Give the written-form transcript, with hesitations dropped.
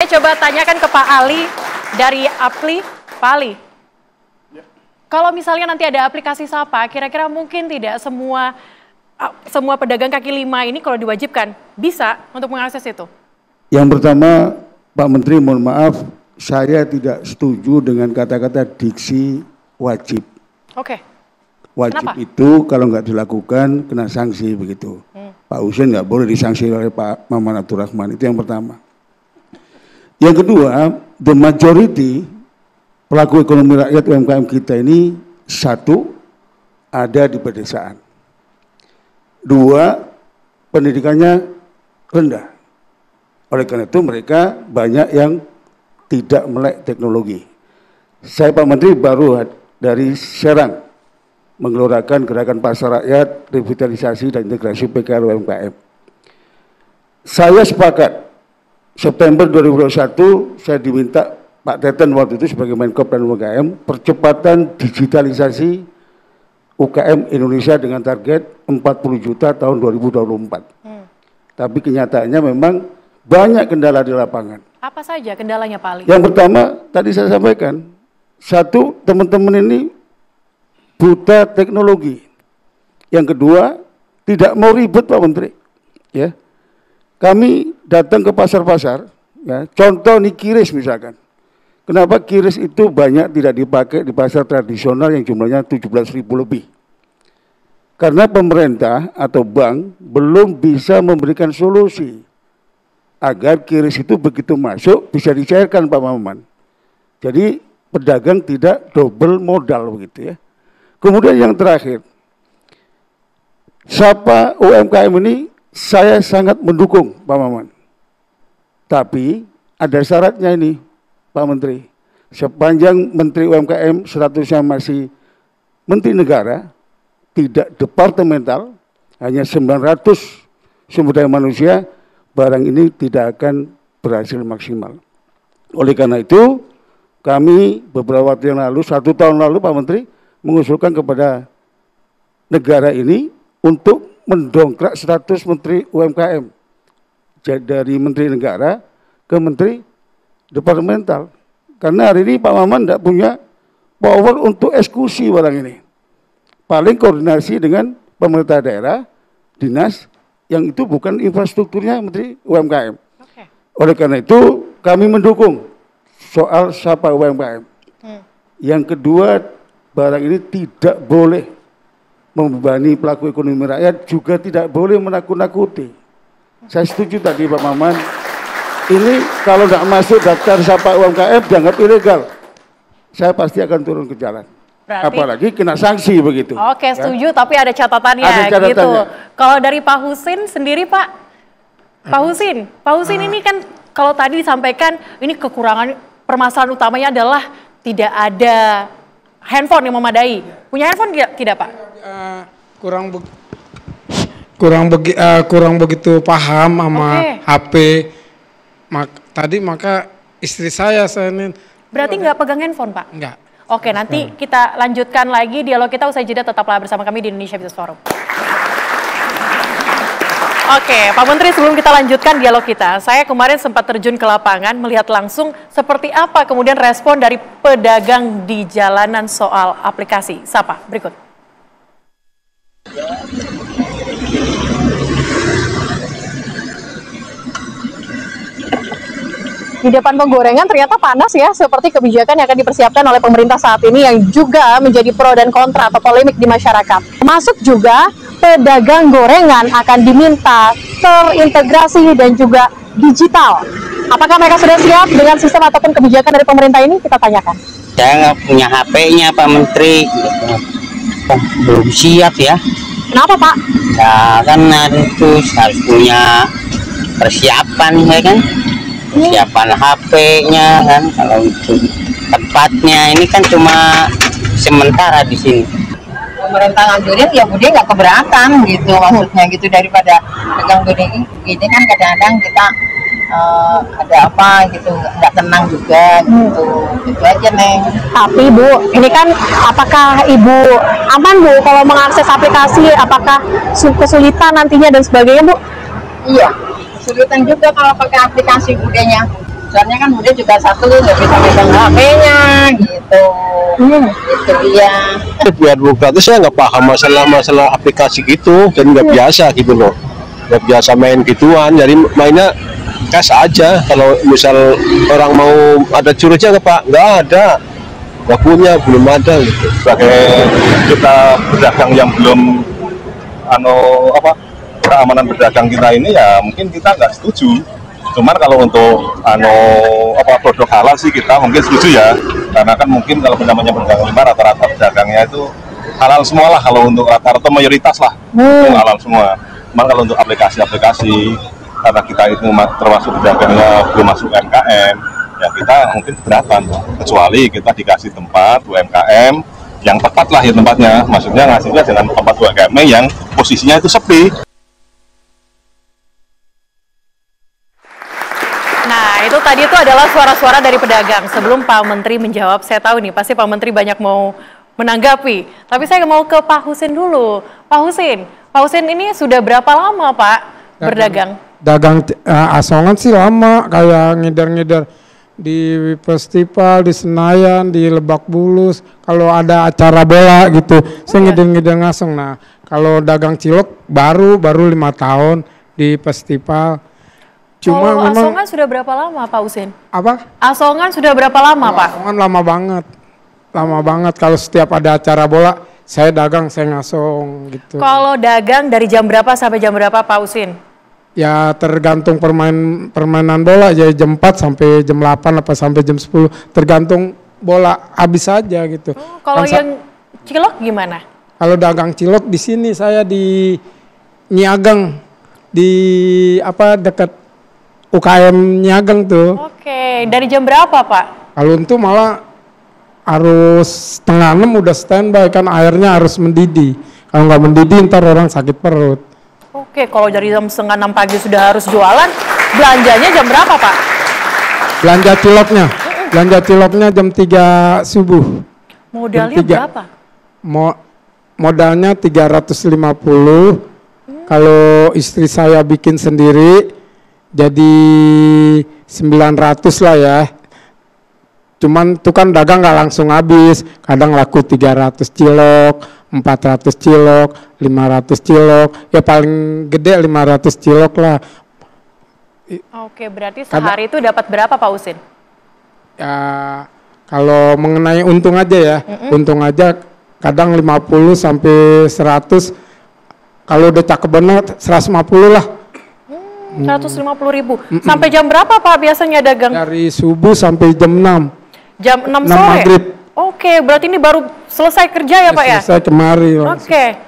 coba tanyakan ke Pak Ali dari Apli. Pak Ali, kalau misalnya nanti ada aplikasi Sapa, kira-kira mungkin tidak semua pedagang kaki lima ini kalau diwajibkan bisa untuk mengakses itu? Yang pertama, Pak Menteri, mohon maaf, saya tidak setuju dengan kata-kata diksi wajib. Oke. Wajib Kenapa? itu kalau nggak dilakukan kena sanksi begitu. Pak Husein nggak boleh disangsi oleh Pak Maman Abdurrahman, itu yang pertama. Yang kedua, the majority pelaku ekonomi rakyat UMKM kita ini, satu, ada di pedesaan. Dua, pendidikannya rendah. Oleh karena itu mereka banyak yang tidak melek teknologi. Saya Pak Menteri baru dari Serang menggelorakan gerakan pasar rakyat, revitalisasi dan integrasi PKL UMKM. Saya sepakat, September 2021 saya diminta Pak Teten waktu itu sebagai Menko dan UMKM, percepatan digitalisasi UKM Indonesia dengan target 40 juta tahun 2024. Tapi kenyataannya memang banyak kendala di lapangan. Apa saja kendalanya Pak Ali? Yang pertama, tadi saya sampaikan, satu, teman-teman ini buta teknologi. Yang kedua, tidak mau ribet Pak Menteri. Ya, kami datang ke pasar-pasar, ya, contoh nih kiris misalkan. Kenapa kiris itu banyak tidak dipakai di pasar tradisional yang jumlahnya 17.000 lebih? Karena pemerintah atau bank belum bisa memberikan solusi agar kiris itu begitu masuk bisa dicairkan Pak Maman. Jadi pedagang tidak double modal begitu ya. Kemudian yang terakhir, Sapa UMKM ini saya sangat mendukung Pak Maman. Tapi ada syaratnya ini Pak Menteri. Sepanjang Menteri UMKM statusnya masih Menteri Negara, tidak departemental, hanya 900 sumber daya manusia, barang ini tidak akan berhasil maksimal. Oleh karena itu, kami beberapa waktu yang lalu, 1 tahun lalu Pak Menteri, mengusulkan kepada negara ini untuk mendongkrak status Menteri UMKM dari Menteri Negara ke Menteri Departemental. Karena hari ini Pak Maman tidak punya power untuk eksekusi barang ini. Paling koordinasi dengan pemerintah daerah, dinas, yang itu bukan infrastrukturnya Menteri UMKM. Oleh karena itu kami mendukung soal Sapa UMKM. Yang kedua, barang ini tidak boleh membebani pelaku ekonomi rakyat, juga tidak boleh menakut-nakuti. Saya setuju tadi Pak Maman, ini kalau tidak masuk daftar Sapa UMKM dianggap ilegal. Saya pasti akan turun ke jalan. Berarti, apalagi kena sanksi begitu. Oke, setuju, tapi ada catatannya, gitu. Kalau dari Pak Husein sendiri Pak Husein ini kan kalau tadi disampaikan ini kekurangan, permasalahan utamanya adalah tidak ada handphone yang memadai. Punya handphone tidak Pak? Kurang begitu paham sama HP. Maka istri saya ini. Berarti nggak pegang handphone Pak? Enggak. Oke, nanti kita lanjutkan lagi dialog kita usai jeda, tetaplah bersama kami di Indonesia Business Forum. Oke, Pak Menteri, sebelum kita lanjutkan dialog kita, saya kemarin sempat terjun ke lapangan melihat langsung seperti apa kemudian respon dari pedagang di jalanan soal aplikasi Sapa. Berikut. Di depan penggorengan ternyata panas ya, seperti kebijakan yang akan dipersiapkan oleh pemerintah saat ini yang juga menjadi pro dan kontra atau polemik di masyarakat. Termasuk juga pedagang gorengan akan diminta terintegrasi dan juga digital. Apakah mereka sudah siap dengan sistem ataupun kebijakan dari pemerintah ini? Kita tanyakan. Saya nggak punya HP-nya Pak Menteri, belum siap ya. Kenapa Pak? Ya kan itu harus punya persiapan ya kan. Persiapan HP-nya kan, kalau itu tempatnya ini kan cuma sementara di sini. Pemerintah nganjurin ya bude nggak keberatan gitu, maksudnya gitu, daripada pegang bude ini kan kadang-kadang kita ada apa gitu nggak tenang juga gitu, gitu aja Neng. Tapi Bu, ini kan apakah Ibu aman Bu kalau mengakses aplikasi, apakah kesulitan nantinya dan sebagainya Bu? Iya, kesulitan juga kalau pakai aplikasi budenya. Soalnya kan Bude juga satu nggak bisa megang HP-nya gitu. Gitu dia. Biar buka itu saya nggak paham masalah aplikasi gitu, dan nggak biasa gitu loh, nggak biasa main gituan, jadi mainnya cash aja. Kalau misal orang mau ada curignya nggak Pak, nggak ada, nggak punya, belum ada gitu. Sebagai kita pedagang yang belum keamanan berdagang kita ini, ya mungkin kita nggak setuju. Cuman kalau untuk produk halal sih kita mungkin setuju ya, karena kan mungkin kalau namanya pedagang lima rata-rata pedagangnya itu halal semua lah, kalau untuk rata-rata mayoritas lah itu halal semua. Cuman kalau untuk aplikasi-aplikasi, karena kita itu termasuk pedagangnya belum masuk UMKM, ya kita mungkin keberatan, kecuali kita dikasih tempat UMKM yang tepat lah ya tempatnya, maksudnya ngasihnya dengan tempat UMKM yang posisinya itu sepi. Nah, itu tadi itu adalah suara-suara dari pedagang. Sebelum Pak Menteri menjawab, saya tahu nih pasti Pak Menteri banyak mau menanggapi. Tapi saya mau ke Pak Husin dulu. Pak Husin ini sudah berapa lama Pak berdagang? Dagang asongan sih lama, kayak ngider-ngider di festival, di Senayan, di Lebak Bulus. Kalau ada acara bola gitu, saya ngider-ngider ngasong. Nah, kalau dagang cilok baru 5 tahun di festival. Cuma kalau memang asongan sudah berapa lama Pak Husin? apa? Asongan sudah berapa lama Pak? Asongan lama banget. Kalau setiap ada acara bola, saya dagang, saya ngasong gitu. Kalau dagang dari jam berapa sampai jam berapa Pak Husin? Ya tergantung permainan bola, jadi jam 4 sampai jam 8 apa sampai jam 10, tergantung bola habis aja gitu. Kalau yang cilok gimana? Kalau dagang cilok di sini saya di Niagang, di dekat UKM Niagang tuh. Oke, dari jam berapa Pak? Kalau untuk malah harus 5:30 udah standby, kan airnya harus mendidih. Kalau nggak mendidih ntar orang sakit perut. Oke, kalau dari jam 5:30 pagi sudah harus jualan, belanjanya jam berapa Pak? Belanja ciloknya jam 3 subuh. Modalnya berapa? Modalnya 350. Kalau istri saya bikin sendiri jadi 900 lah ya. Cuman itu kan dagang nggak langsung habis, kadang laku 300 cilok, 400 cilok, 500 cilok, ya paling gede 500 cilok lah. Oke, berarti sehari itu dapat berapa Pak Husin? Ya kalau mengenai untung aja ya, untung aja kadang 50 sampai 100, kalau udah cakep bener 150 lah. 150.000. Sampai jam berapa Pak biasanya dagang? Dari subuh sampai jam 6. Jam 6 sore? Maghrib. Oke, berarti ini baru selesai kerja ya Pak ya? Selesai kemari. Oke.